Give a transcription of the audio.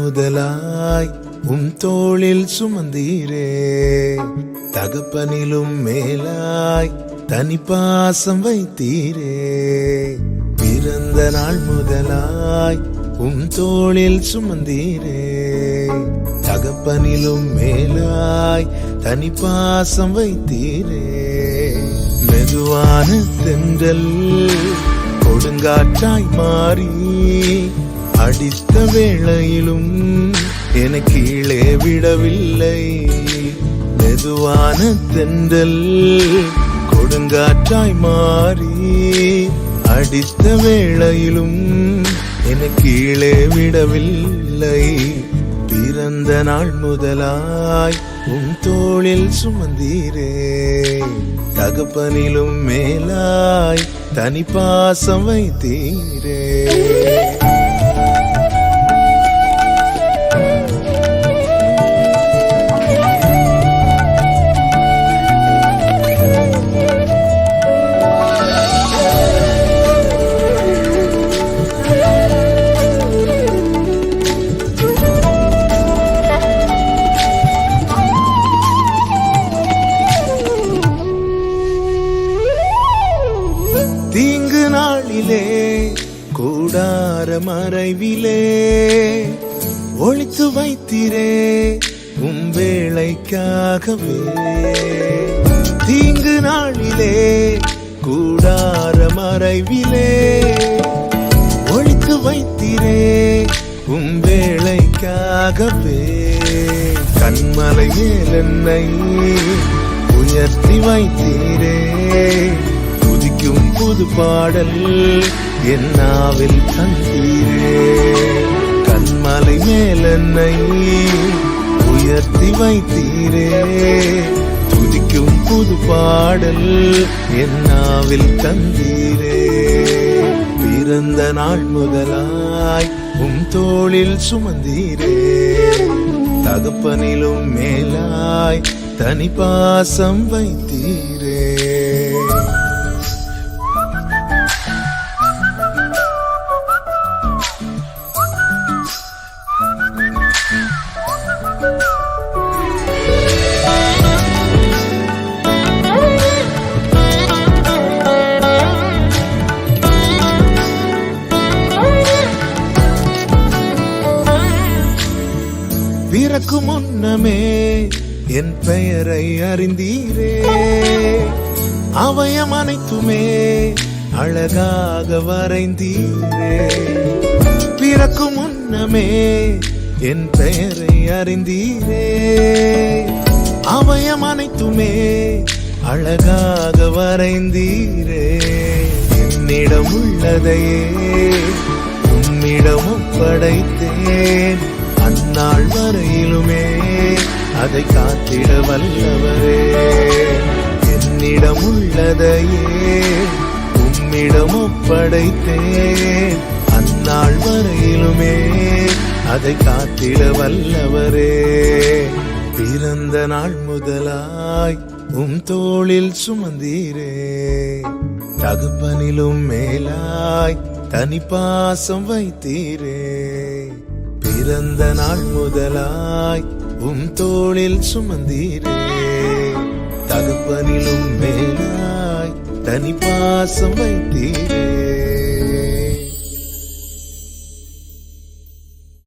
முதலாய் தோளில் சுமந்தீரே. தகப்பனிலும் மேலாய் தனி பாசம் வைத்தீரே. பிறந்த நாள் முதலாய் தோளில் சுமந்தீரே. தகப்பனிலும் மேலாய் தனி பாசம் வைத்தீரே. மெதுவான தென்றல் கொடுங்காற்றாய் மாறி அடித்த வேளையிலும் என கீழே விடவில்லை. மெதுவான தென்றல் கொடுங்காற்றாய் மாறி அடித்த வேளையிலும் என கீழே விடவில்லை. பிறந்த நாள் முதலாய் தோளில் சுமந்தீரே. தகப்பனிலும் மேலாய் தனி பாசம் வைத்தீரே. தீங்கு நாளிலே கூடார மறைவிலே ஒளித்து வைத்தீரே வேளைக்காகவே. தீங்கு நாளிலே கூடார மறைவிலே ஒளித்து வைத்தீரே வேளைக்காகவே. கண்மலை மேல் என்னை உயர்த்தி வைத்தீரே. துதிக்கும் புது பாடல் என் நாவில் தந்தீரே. கண்மலை மேல் என்னை உயர்த்தி வைத்தீரே. துதிக்கும் புது பாடல் என் நாவில் தந்தீரே. பிறந்த நாள் முதலாய் தோளில் சுமந்தீரே. தகப்பனிலும் மேலாய் தனி பாசம் வைத்தீரே. பிறக்கு முன்னமே என் பெயரை அறிந்தீரே. அவயம் அனைத்துமே அழகாக வரைந்தீரே. பிறக்கு முன்னமே என் பெயரை அறிந்தீரே. அவயம் அனைத்துமே அழகாக வரைந்தீரே. என்னிடம் உள்ளதையே உம்மிடம் ஒப்படைத்தேன். அந்நாள் வரையிலுமே அதை காத்திட வல்லவரே. என்னிடம் உள்ளதையே உம்மிடம் ஒப்படைத்தேன். அந்நாள் வரையிலுமே அதை காத்திட வல்லவரே. பிறந்த நாள் முதலாய் தோளில் சுமந்தீரே. தகப்பனிலும் மேலாய் தனி பாசம் வைத்தீரே. பிறந்த நாள் முதலாய் தோளில் சுமந்தீரே. தகப்பனிலும் மேலாய் தனி பாசம் வைத்தீரே.